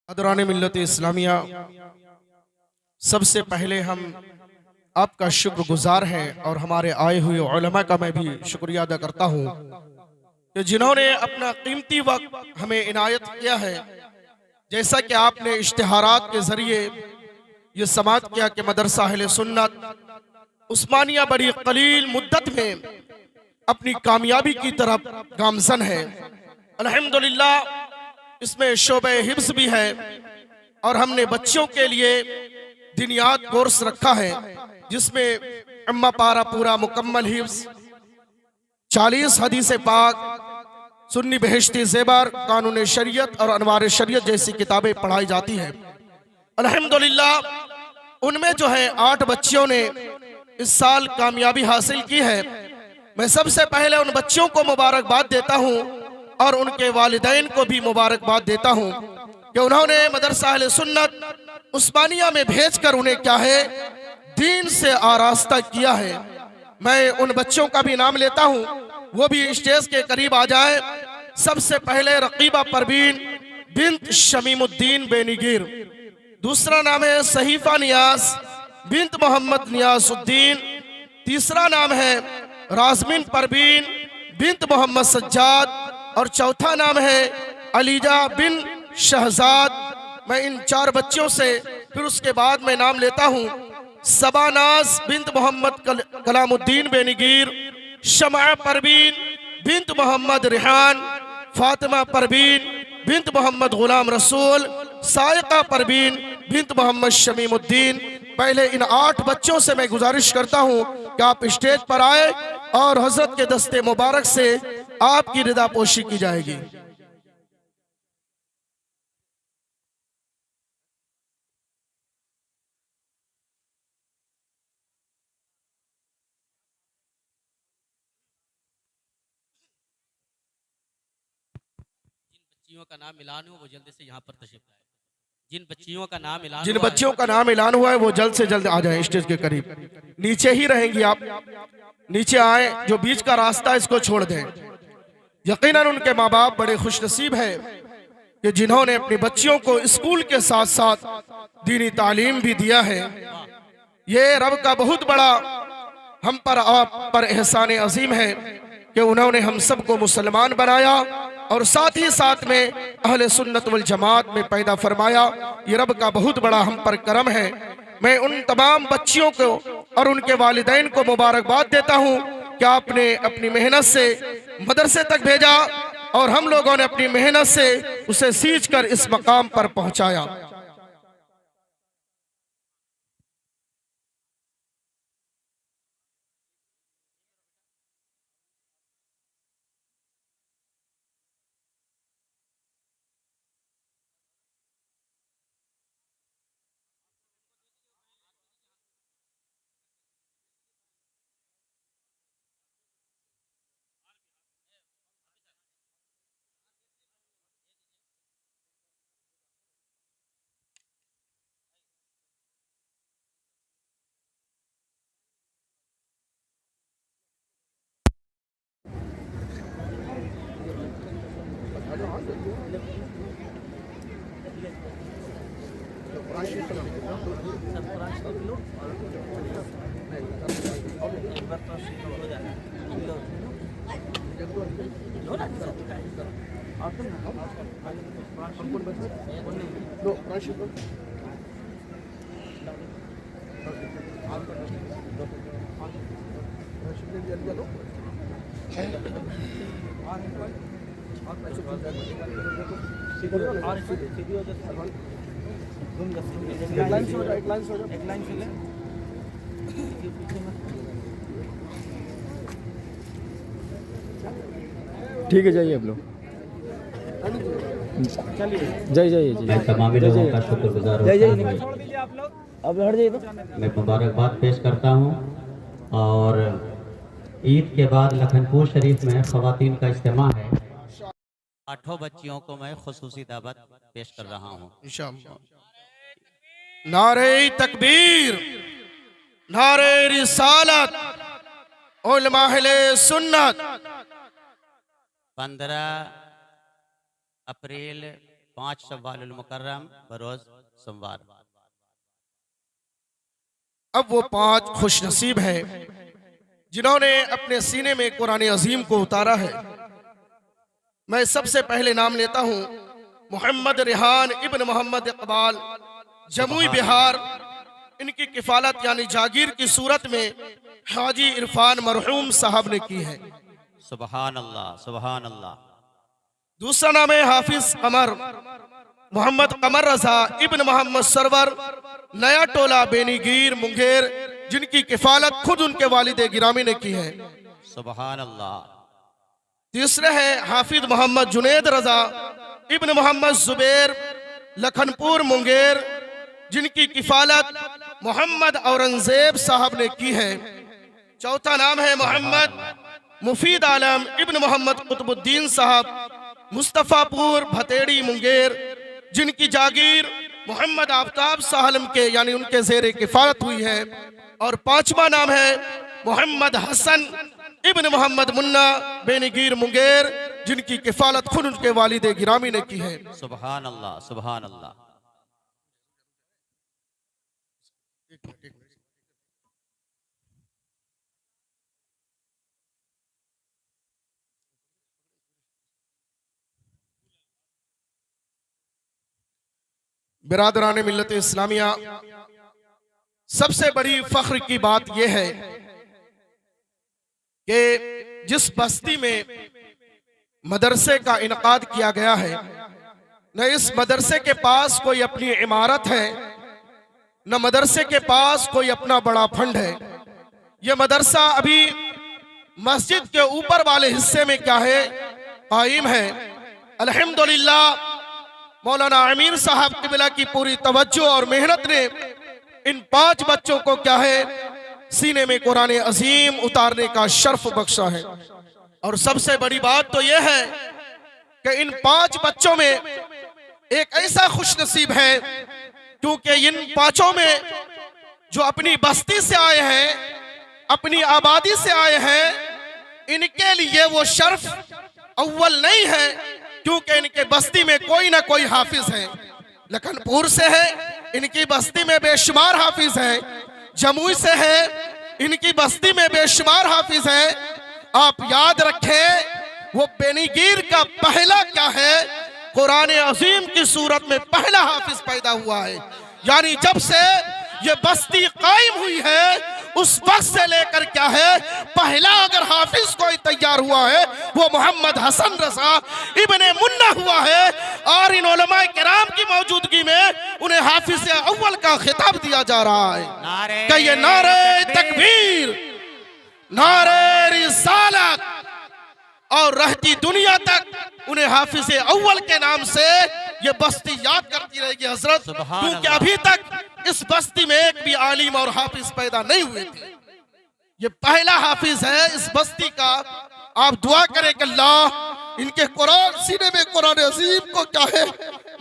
अदरान मिल्लत इस्लामिया, सबसे पहले हम आपका शुक्रगुजार हैं और हमारे आए हुए उलमा का मैं भी शुक्रिया अदा करता हूँ कि जिन्होंने अपना कीमती वक्त हमें इनायत किया है। जैसा कि आपने इश्तिहारात के जरिए ये समात किया कि मदरसा अहले सुन्नत उस्मानिया बड़ी कलील मुद्दत में अपनी कामयाबी की तरफ गामजन है। अल्हम्दुलिल्लाह इसमें शोबे हिफ्ज़ भी है और हमने बच्चों के लिए दिनियात कोर्स रखा है जिसमें अम्मा पारा पूरा मुकम्मल हिफ्ज़, 40 हदीस पाक, सुन्नी बहिश्ती ज़ेबर, कानून शरीयत और अनवार शरीयत जैसी किताबें पढ़ाई जाती हैं। अल्हम्दुलिल्लाह उनमें जो है 8 बच्चियों ने इस साल कामयाबी हासिल की है। मैं सबसे पहले उन बच्चों को मुबारकबाद देता हूँ और उनके वालिदैन को भी मुबारकबाद देता हूँ कि उन्होंने मदरसा अहले सुन्नत उस्मानिया में भेजकर उन्हें क्या है दीन से आरास्ता किया है। मैं उन बच्चों का भी नाम लेता हूँ, वो भी स्टेज के करीब आ जाए। सबसे पहले रकीबा परवीन बिन्त शमीमुद्दीन बेनीगिर, दूसरा नाम है सहीफा नियाज बिन्त मोहम्मद नियासुद्दीन, तीसरा नाम है राजमिन परवीन बिन्त मोहम्मद सज्जाद और चौथा नाम है अलीजा बिन शहजाद। मैं इन 4 बच्चों से फिर उसके बाद मैं नाम लेता हूँ सबानाज बिन्त मोहम्मद कलामुद्दीन बेनीगिर, शमा Parveen bint Mohammad Rihan, Fatima Parveen bint Mohammad Ghulam Rasool, Sayaka Parveen bint Mohammad Shamimuddin. पहले इन 8 बच्चों से मैं गुजारिश करता हूँ कि आप स्टेज पर आए और हजरत के दस्ते मुबारक से आपकी रिदा पोशी की जाएगी। बच्चियों का नाम ऐलान हो वो जल्दी से यहाँ पर तशरीफ लाए। जिन बच्चियों का नाम ऐलान जिन हुआ है, बच्चियों का नाम ऐलान हुआ है वो जल्द से जल्द आ जाएं स्टेज के करीब। नीचे ही रहेंगी आप, नीचे आए, जो बीच का रास्ता इसको छोड़ दें। यकीनन उनके माँ बाप बड़े खुशनसीब हैं कि जिन्होंने अपनी बच्चियों को स्कूल के साथ साथ दीनी तालीम भी दिया है। ये रब का बहुत बड़ा हम पर आप पर एहसान अजीम है कि उन्होंने हम सबको मुसलमान बनाया और साथ ही साथ में अहले सुन्नत वल जमात में पैदा फरमाया। ये रब का बहुत बड़ा हम पर करम है। मैं उन तमाम बच्चियों को और उनके वालिदैन को मुबारकबाद देता हूँ कि आपने अपनी मेहनत से मदरसे तक भेजा और हम लोगों ने अपनी मेहनत से उसे सींच कर इस मकाम पर पहुँचाया। ठीक है, जाइए आप लोग, जाइए मैं तमाम लोगों का शुक्रगुजार होता हूँ। अब हट जाइए तो। मैं मुबारकबाद पेश करता हूँ और ईद के बाद लखनपुर शरीफ में ख़वातीन का इज्तिमा है। 8 बच्चियों को मैं खुसूसी दावत पेश कर रहा हूँ। इंशाअल्लाह। नारे तकबीर, नारे रिसालत, उलमा अहले सुन्नत। 15 अप्रैल 5 शव्वाल मुकर्रम बरोज सोमवार। अब वो 5 खुश नसीब हैं जिन्होंने अपने सीने में कुरान अजीम को उतारा है। मैं सबसे पहले नाम लेता हूँ मोहम्मद रेहान इब्न मोहम्मद इकबाल, जमुई बिहार। इनकी किफालत यानी जागीर की सूरत में हाजी इरफान मरहूम साहब ने की है। सुबहान अल्लाह, सुबहान अल्लाह। दूसरा नाम है हाफिज कमर, मोहम्मद कमर रजा इब्न मोहम्मद सरवर, नया टोला बेनीगीर मुंगेर, जिनकी किफालत खुद उनके वालिद गिरामी ने की है। सुबहान अल्लाह। तीसरे हैं हाफिज मोहम्मद जुनेद रजा इब्न मोहम्मद जुबैर, लखनपुर मुंगेर, जिनकी किफालत मोहम्मद औरंगजेब साहब ने की है। चौथा नाम है मोहम्मद मुफीद आलम इब्न मोहम्मद कुतुबुद्दीन साहब, मुस्तफ़ापुर भतेड़ी मुंगेर, जिनकी जागीर मोहम्मद आफ्ताब साहलम के यानी उनके जेरे किफालत हुई है। और पांचवा नाम है मोहम्मद हसन इब्न मोहम्मद मुन्ना बेनीगीर मुंगेर, जिनकी किफालत खुद उनके वालिद गिरामी ने की है। सुबहान अल्लाह, सुबहान अल्लाह। बिरादरान मिल्लत इस्लामिया, सबसे बड़ी फख्र की बात यह है कि जिस बस्ती में मदरसे का इनकाद किया गया है, न इस मदरसे के पास कोई अपनी इमारत है, न मदरसे के पास कोई अपना बड़ा फंड है। यह मदरसा अभी मस्जिद के ऊपर वाले हिस्से में क्या है, कायम है। अल्हम्दुलिल्लाह मौलाना अमीर साहब किबला की पूरी तवज्जो और मेहनत ने इन 5 बच्चों को क्या है, सीने में कुरान अजीम उतारने का शर्फ बख्शा है। और सबसे बड़ी बात तो यह है कि इन 5 बच्चों में एक ऐसा खुश नसीब है, क्योंकि इन 5 में जो अपनी बस्ती से आए हैं, अपनी आबादी से आए हैं, इनके लिए वो शर्फ अव्वल नहीं है, क्योंकि इनके बस्ती में कोई ना कोई हाफिज है। लखनपुर से है, इनकी बस्ती में बेशुमार हाफिज है। जमुई से है, इनकी बस्ती में बेशुमार हाफिज है। आप याद रखें, वो बेनीगीर का पहला क्या है, कुरान अजीम की सूरत में पहला हाफिज पैदा हुआ है। यानी जब से ये बस्ती कायम हुई है, उस वक्त से लेकर क्या है, पहला अगर हाफिज कोई तैयार हुआ है वो मोहम्मद हसन रजा इब्ने मुन्ना हुआ है। और इन उलमाए किराम की मौजूदगी में उन्हें हाफिज अव्वल का खिताब दिया जा रहा है। कि ये नारे तकबीर, नारे रिसालत, और रहती दुनिया तक उन्हें हाफिज अव्वल के नाम से ये बस्ती याद करती रहेगी हजरत, क्योंकि अभी तक इस बस्ती में एक भी आलिम और हाफिज पैदा नहीं हुए थे। ये पहला हाफिज है इस बस्ती का। आप दुआ करें कि अल्लाह इनके कुरान सीने में कुरान अजीम को क्या है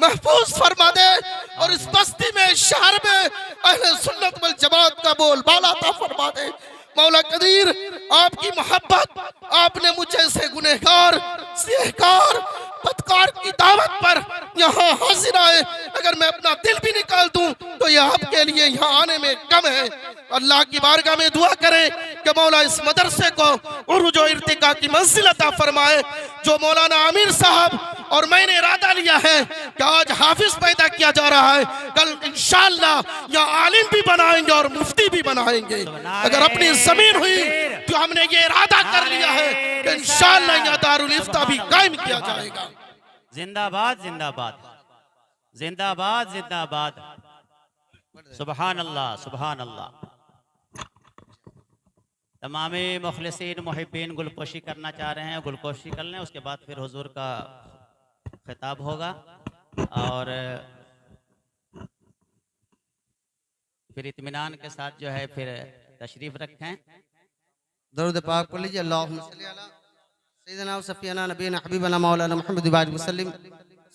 महफूज फरमा दे, और इस बस्ती में शहर में अहले सुन्नत वल जमात का बोलबाला अता फरमा दे। मौला कदीर आपकी मोहब्बत, आपने मुझे से गुनहगार सिहकार बदकार की दावत पर यहाँ हाजिर आए, अगर मैं अपना दिल भी निकाल दूं तो ये आपके लिए यहाँ आने में कम है। अल्लाह की बारगाह में दुआ करें कि मौला इस मदरसे को उरूज और इर्तिका की मंजिल अता फरमाए। जो मौलाना आमिर साहब और मैंने इरादा लिया है कि आज हाफिज पैदा किया जा रहा है, कल इंशाअल्लाह यहाँ आलिम भी बनाएंगे और मुफ्ती भी बनाएंगे। अगर अपनी जमीन हुई तो हमने ये इरादा कर लिया है कि इंशाअल्लाह यहाँ दारुल इफ्ता भी कायम किया जाएगा। जिंदाबाद, जिंदाबाद, जिंदाबाद, जिंदाबाद। सुबहान अल्लाह, सुबहान अल्लाह। तमाम मुखलिसीन मुहिब्बीन गुलकोशी करना चाह रहे हैं, गुलकोशी कर लें, उसके बाद फिर हुजूर का खिताब होगा और फिर इत्मीनान के साथ जो है फिर तशरीफ रखें। दरूद पाक पढ़ लीजिए। अल्लाहुम्मा सल्ली अला सय्यिदना व सफियाना नबीना हबीबना मौलाना मुहम्मद इब्न वसल्लम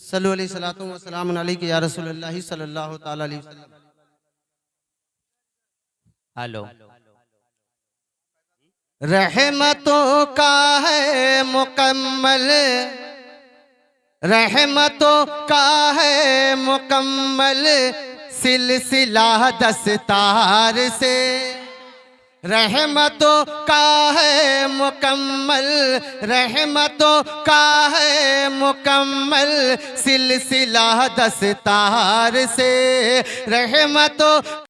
सल्लल्लाहु अलैहि सलातु व सलामुन अलैका या रसूलुल्लाह सल्लल्लाहु तआला अलैहि वसल्लम। हेलो। रहमतों का है मुकम्मल रहमतों का है मुकम्मल सिलसिला दस्तार से, रहमतों का है मुकम्मल, रहमतों का है मुकम्मल सिलसिला दस्तार से, रहमतों